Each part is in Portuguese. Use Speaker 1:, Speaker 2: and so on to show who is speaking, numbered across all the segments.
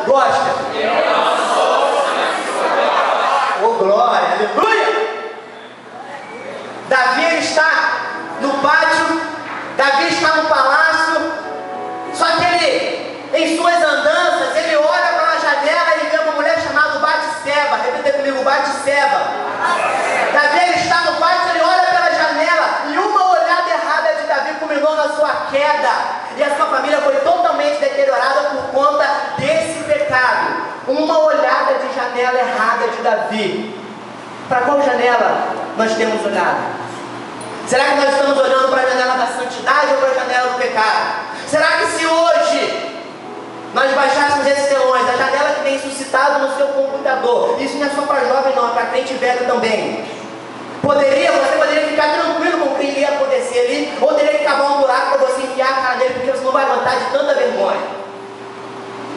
Speaker 1: gosta. Oh, glória, aleluia! Davi, ele está no pátio, Davi está no palácio, só que ele, em suas andanças, ele olha para a janela e vê uma mulher chamada Batseba. Repita comigo, Batseba. Davi, ele está no pátio, ele olha pela janela e uma olhada errada de Davi culminou na sua queda, e a sua família foi totalmente deteriorada por conta desse pecado. Uma olhada de janela errada de Davi. Para qual janela nós temos olhado? Será que nós estamos olhando para a janela da santidade ou para a janela do pecado? Será que se hoje nós baixássemos esses telões, a janela que tem suscitado no seu computador, isso não é só para jovem não, é para crente velho também, você poderia ficar tranquilo com o que iria acontecer ali, ou teria que cavar um buraco para você enfiar a cara nele, porque você não vai aguentar de tanta vergonha.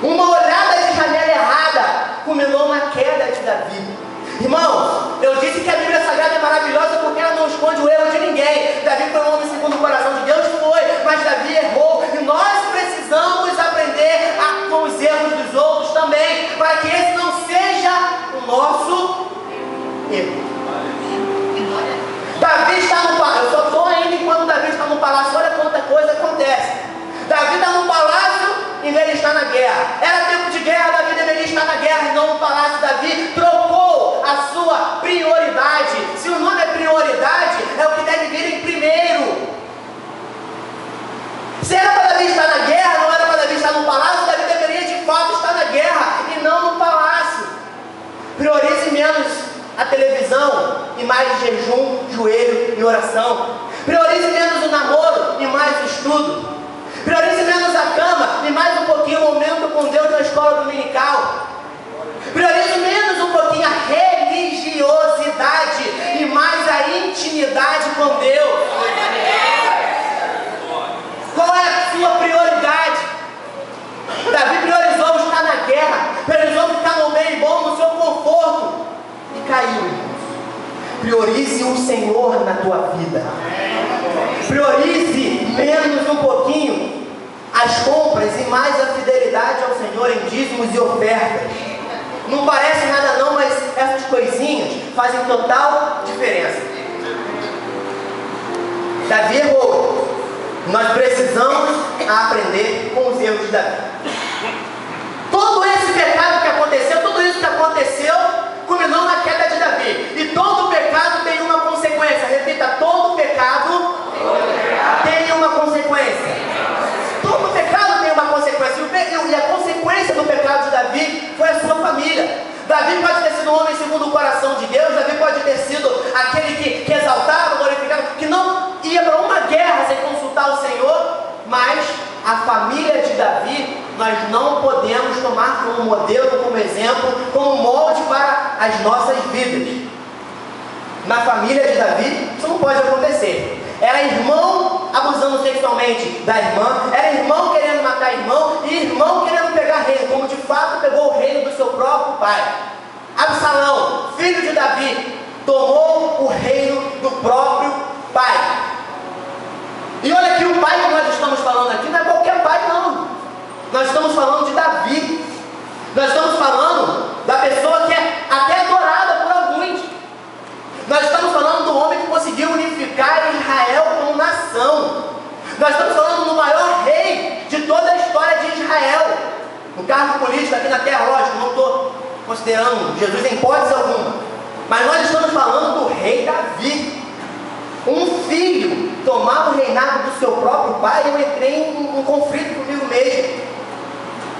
Speaker 1: Uma olhada de janela errada culminou na queda de Davi. Irmãos, eu disse que a Bíblia Sagrada é maravilhosa porque ela não esconde o erro de ninguém. Davi foi um homem segundo o coração de Deus, mas Davi errou, e nós precisamos aprender com os erros dos outros também, para que esse não seja o nosso erro. Davi está no palácio, eu só estou ainda enquanto Davi está no palácio, olha quanta coisa acontece. Davi está no palácio em vez de estar na guerra. Era tempo de guerra, Davi deveria estar na guerra e não no palácio. Davi trocou a sua prioridade. Se o nome é prioridade, é o que deve vir em primeiro. Se era para Davi estar na guerra, não era para Davi estar no palácio, Davi deveria de fato estar na guerra e não no palácio. Priorize menos a televisão e mais jejum, joelho e oração. Priorize menos o namoro e mais o estudo. Priorize menos a cama e mais um pouquinho o momento com Deus na escola dominical. Priorize menos um pouquinho a religiosidade e mais a intimidade com Deus. Qual é a sua prioridade? Davi priorizou estar na guerra, priorizou ficar no bem bom, no seu conforto, e caiu. Priorize o Senhor na tua vida. Priorize menos um pouquinho as compras e mais a fidelidade ao Senhor em dízimos e ofertas. Não parece nada não, mas essas coisinhas fazem total diferença. Davi errou. Nós precisamos aprender com os erros de Davi. Todo esse pecado que aconteceu, tudo isso que aconteceu, culminou na queda de Davi. E todo pecado tem uma consequência. Repita, todo pecado tem uma consequência. Todo pecado tem uma consequência. E a consequência do pecado de Davi foi a sua família. Davi pode ter sido um homem segundo o coração de Deus. Davi pode ter sido aquele que exaltava, glorificava, que não ia para uma guerra sem consultar o Senhor. Mas a família de Davi, nós não podemos tomar como modelo, como exemplo, como molde para as nossas vidas. Na família de Davi, isso não pode acontecer. Era irmão abusando sexualmente da irmã, era irmão querendo matar irmão, e irmão querendo pegar reino, como de fato pegou o reino do seu próprio pai. Absalão, filho de Davi, tomou o reino do próprio pai. E olha que o pai que nós estamos falando aqui não é qualquer pai não. Nós estamos falando de Davi. Nós estamos falando da pessoa que é até adorada por alguns. Nós estamos falando do homem que conseguiu unificar Israel como nação. Nós estamos falando do maior rei de toda a história de Israel. No cargo político aqui na terra, lógico, não estou considerando Jesus em hipótese alguma. Mas nós estamos falando do rei Davi. Um filho tomar o reinado do seu próprio pai, eu entrei em um conflito comigo mesmo.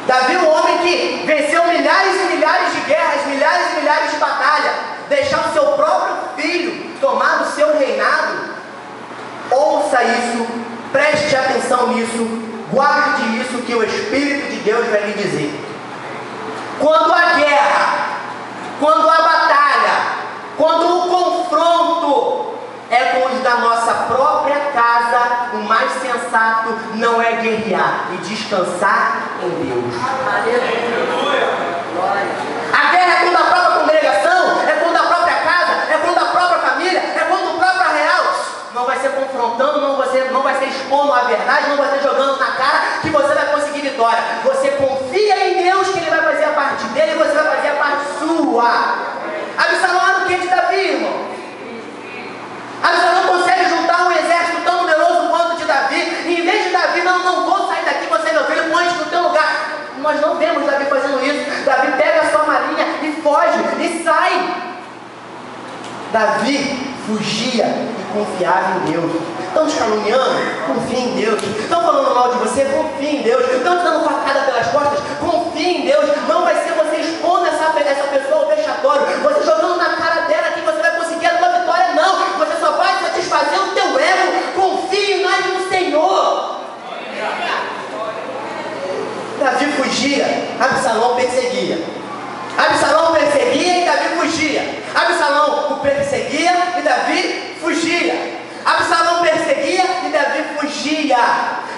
Speaker 1: Davi, um homem que venceu milhares e milhares de guerras, milhares e milhares de batalhas, deixar o seu próprio filho tomar o seu reinado. Ouça isso, preste atenção nisso, guarde isso que o Espírito de Deus vai lhe dizer. Quando a guerra, quando a batalha, quando o confronto é com os da nossa própria casa, o mais sensato não é guerrear e descansar em Deus. Aleluia! A guerra é quando a própria congregação, é quando a própria casa, é quando a própria família, é quando o próprio arraial não vai ser confrontando, não vai ser expondo a verdade, não vai ser jogando na cara que você vai conseguir vitória. Você confia em Deus que Ele vai fazer nós não vemos Davi fazendo isso. Davi pega a sua marinha e foge, e sai. Davi fugia e confiava em Deus. Estão te caluniando? Confie em Deus. Estão falando mal de você? Confie em Deus. Estão te dando facada pelas costas? Confie em Deus. Não vai ser você expondo essa pessoa ao vexatório, você jogando na cara dela que você vai conseguir a tua vitória. Não, você só vai satisfazer o teu ego. Confie mais no Senhor. Davi fugia, Absalão perseguia. Absalão perseguia e Davi fugia. Absalão o perseguia e Davi fugia. Absalão perseguia e Davi fugia.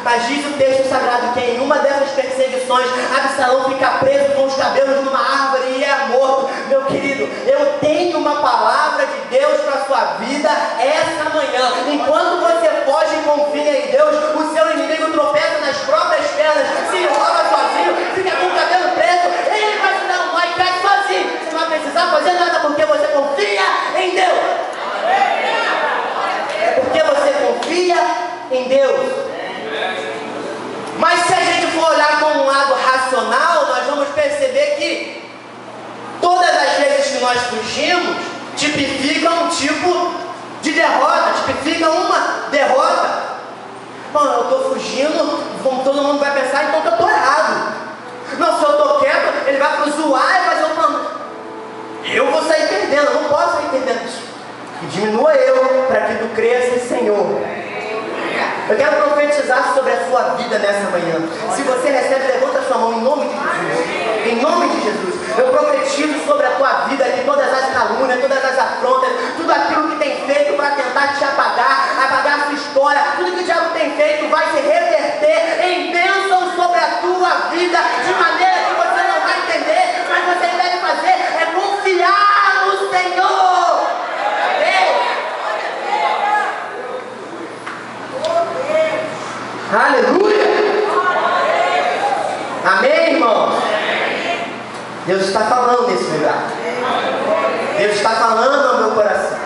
Speaker 1: Mas diz o texto sagrado que em uma dessas perseguições, Absalão fica preso com os cabelos numa árvore e é morto. Meu querido, eu tenho uma palavra de Deus para a sua vida essa manhã. Enquanto você foge e confia em Deus, o seu inimigo tropeça nas próprias pernas, se enrola sozinho, fica com o cabelo preso, ele vai te dar um nó e cai sozinho. Você não vai precisar fazer nada porque você confia em Deus. É porque você confia em Deus. Mas se a gente for olhar com um lado racional, nós vamos perceber que todas as vezes que nós fugimos, tipifica um tipo de derrota, tipifica uma derrota. Bom, eu estou fugindo, todo mundo vai pensar então que eu estou errado. Não, se eu estou quieto, ele vai zoar e fazer um plano. Eu vou sair perdendo, eu não posso sair perdendo. E diminua eu, para que tu cresça, Senhor. Eu quero profetizar sobre a sua vida nessa manhã. Se você recebe, levanta a sua mão em nome de Jesus. Em nome de Jesus. Eu profetizo sobre a tua vida que todas as calúnias, todas as afrontas, tudo aquilo que tem feito para tentar te apagar a sua história, tudo que o diabo tem feito vai se reverter em bênção sobre a tua vida, de maneira que você não vai entender, mas você deve fazer é confiar no Senhor. Aleluia! Amém, irmãos? Deus está falando nesse lugar. Deus está falando ao meu coração.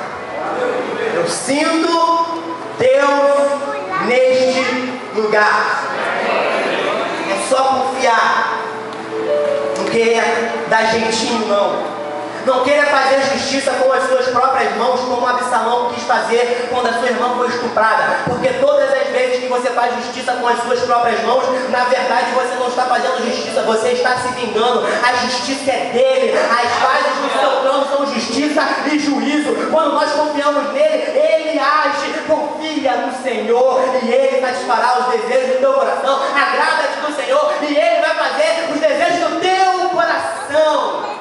Speaker 1: Eu sinto Deus neste lugar. É só confiar. Não queira dar jeitinho, não. Não queira fazer justiça com as suas próprias mãos, como Absalão quis fazer quando a sua irmã foi estuprada. Porque todas as vezes que você faz justiça com as suas próprias mãos, na verdade você não está fazendo justiça, você está se vingando. A justiça é dele, as bases do seu trono são justiça e juízo. Quando nós confiamos nele, ele age. Confia no Senhor e ele satisfará os desejos do teu coração. Agrada-te do Senhor e ele vai fazer os desejos do teu coração.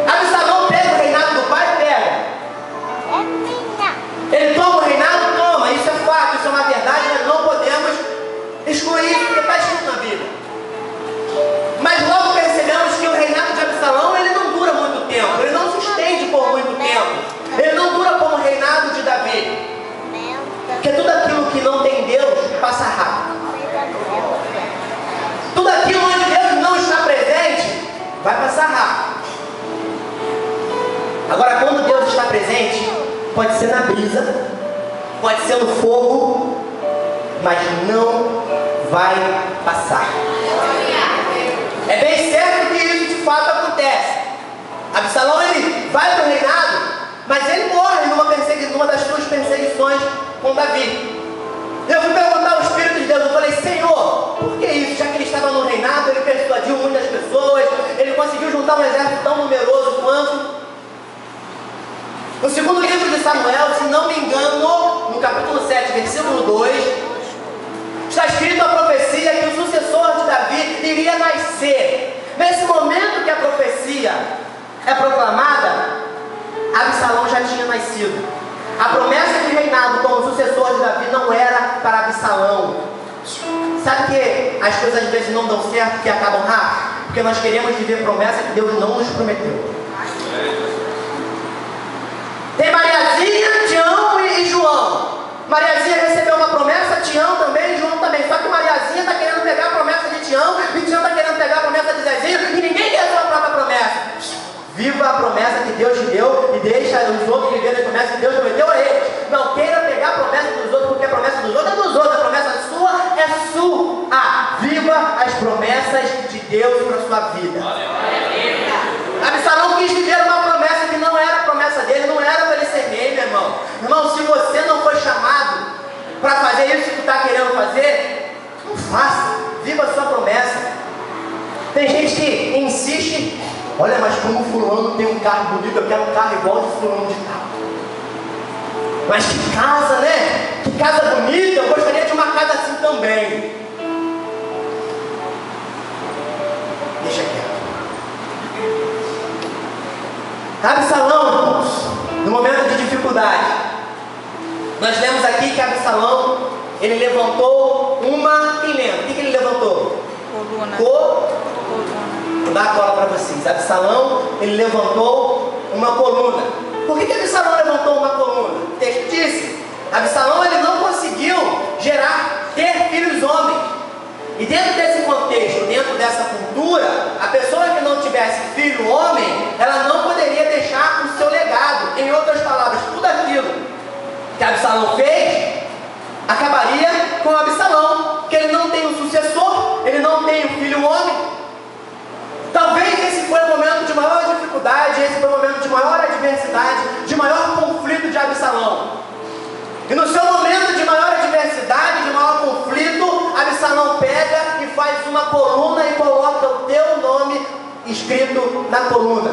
Speaker 1: Absalão pega o reinado do pai? Pega. Ele toma o reinado? Toma. Isso é fato, isso é uma verdade, nós não podemos excluir isso, porque está escrito na Bíblia. Mas logo percebemos que o reinado de Absalão, ele não dura muito tempo, ele não se estende por muito tempo, ele não dura como o reinado de Davi. Porque tudo aquilo que não tem Deus, passa rápido. Tudo aquilo onde Deus não está presente, vai passar rápido. Agora, quando Deus está presente, pode ser na brisa, pode ser no fogo, mas não vai passar. É bem certo que isso de fato acontece. Absalão, ele vai para o reinado, mas ele morre numa das suas perseguições com Davi. Eu fui perguntar ao Espírito de Deus, eu falei, Senhor, por que isso? Já que ele estava no reinado, ele persuadiu muitas pessoas, ele conseguiu juntar um exército tão numeroso quanto. No segundo livro de Samuel, se não me engano, no capítulo 7, versículo 2, está escrito a profecia que o sucessor de Davi iria nascer. Nesse momento que a profecia é proclamada, Absalão já tinha nascido. A promessa de reinado como sucessor de Davi não era para Absalão. Sabe que as coisas às vezes não dão certo, que acabam rápido? Porque nós queremos viver promessa que Deus não nos prometeu. Tem Mariazinha, Tião e João. Mariazinha recebeu uma promessa, Tião também, João também. Só que Mariazinha está querendo pegar a promessa de Tião e Tião está querendo pegar a promessa de Zezinho e ninguém quer a sua própria promessa. Viva a promessa que Deus te deu e deixa os outros viverem a promessa que Deus prometeu a eles. Não queira pegar a promessa dos outros, porque a promessa dos outros é dos outros, a promessa sua é sua. Viva Deus para a sua vida. Absalão quis viver uma promessa que não era a promessa dele, não era para ele ser rei, meu irmão. Irmão, se você não foi chamado para fazer isso que tu está querendo fazer, não faça, viva a sua promessa. Tem gente que insiste, olha, mas como fulano tem um carro bonito, eu quero um carro igual de fulano de tal. Mas que casa, né? Que casa bonita, eu gostaria de uma casa assim também. Deixa quieto. Absalão, irmãos, no momento de dificuldade, nós lemos aqui que Absalão, ele levantou uma... Quem lembra? O que ele levantou?
Speaker 2: Coluna.
Speaker 1: Vou dar a cola para vocês. Absalão, ele levantou uma coluna. Por que Absalão levantou uma coluna? O texto disse, Absalão ele não conseguiu ter filhos homens. E dentro desse contexto, dentro dessa cultura, a pessoa que não tivesse filho homem, ela não poderia deixar o seu legado. Em outras palavras, tudo aquilo que Absalão fez, acabaria com Absalão, que ele não tem um sucessor, ele não tem um filho homem. Talvez esse foi o momento de maior dificuldade, esse foi o momento de maior adversidade, de maior conflito de Absalão. E no seu momento de maior adversidade, de maior conflito, Absalão pega e faz uma coluna e coloca o teu nome escrito na coluna.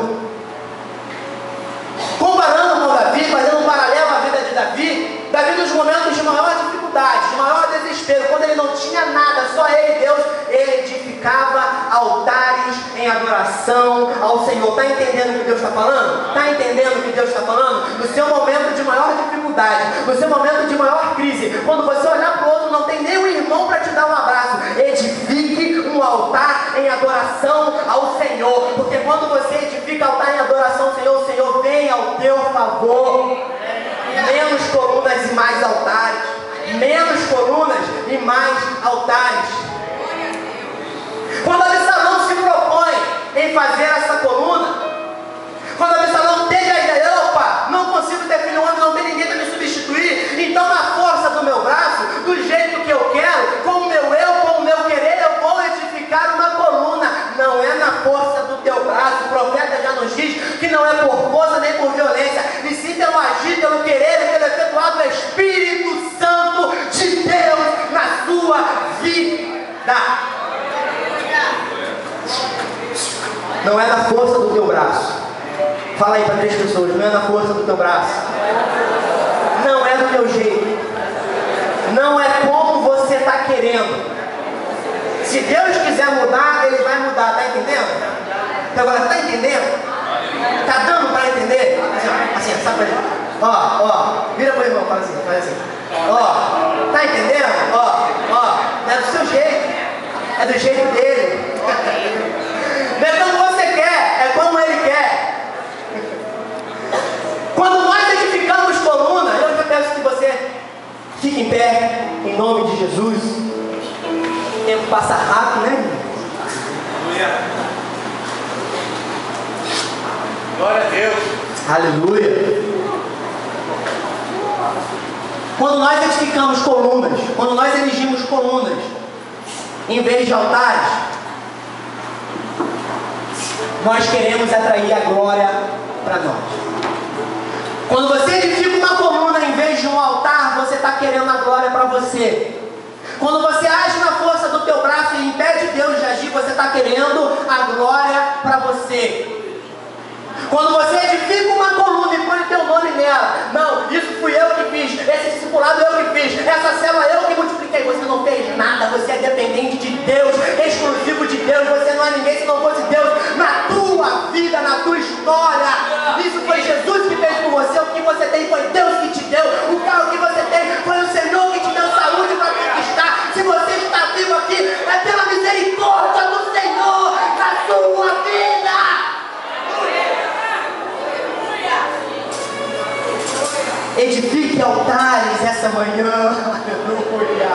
Speaker 1: Comparando com Davi, fazendo um paralelo à vida de Davi, Davi nos momentos de maior dificuldade, de maior desespero, quando ele não tinha nada, só ele e Deus, ele edificava altares em adoração ao Senhor. Está entendendo o que Deus está falando? Está entendendo o que Deus está falando? No seu momento de maior dificuldade, no seu momento de maior crise, quando você olhar para o outro, não tem nenhum irmão para te dar um abraço, edifique um altar em adoração ao Senhor, porque quando você edifica altar em adoração ao Senhor, o Senhor vem ao teu favor. Menos colunas e mais altares. Menos colunas e mais altares. Quando Absalão se propõe em fazer essa coluna, quando Absalão teve a ideia, opa, não consigo ter filho homem, não tem ninguém para me substituir, então na força do meu braço, do jeito que eu quero, com o meu eu, com o meu querer, eu vou edificar uma coluna. Não é na força do teu braço, o profeta já nos diz que não é por força nem por violência, e sim pelo agir, pelo querer e pelo efetuado do Espírito Santo de Deus na sua vida. Não é na força do teu braço. Fala aí para 3 pessoas, não é na força do teu braço. Não é do teu jeito. Não é como você está querendo. Se Deus quiser mudar, Ele vai mudar, tá entendendo? Agora, tá entendendo? Tá dando para entender? Assim, sabe pra gente? Ó, vira pro irmão, faz assim. Ó, tá entendendo? Ó, não é do seu jeito. É do jeito dele. Não é como você quer, é como ele quer. Quando nós edificamos coluna, eu já peço que você fique em pé, em nome de Jesus. O tempo passa rápido, né?
Speaker 3: Glória a Deus.
Speaker 1: Aleluia. Quando nós edificamos colunas, quando nós erigimos colunas, em vez de altares, nós queremos atrair a glória para nós. Quando você edifica uma coluna em vez de um altar, você está querendo a glória para você. Quando você age na força do teu braço e impede Deus de agir, você está querendo a glória para você. Quando você edifica uma coluna e põe o teu nome nela, não, isso fui eu que fiz, esse discipulado eu que fiz, essa célula eu que multipliquei, você não fez nada, você é dependente de Deus, exclusivo de Deus, você não é ninguém se não fosse Deus na tua vida, na tua história. Isso foi Jesus que fez por você, o que você tem foi Deus que te deu, o carro que você tem foi o Senhor que te deu saúde para conquistar. Se você está vivo aqui, é pela misericórdia do Senhor na sua vida. Edifique altares essa manhã. Aleluia.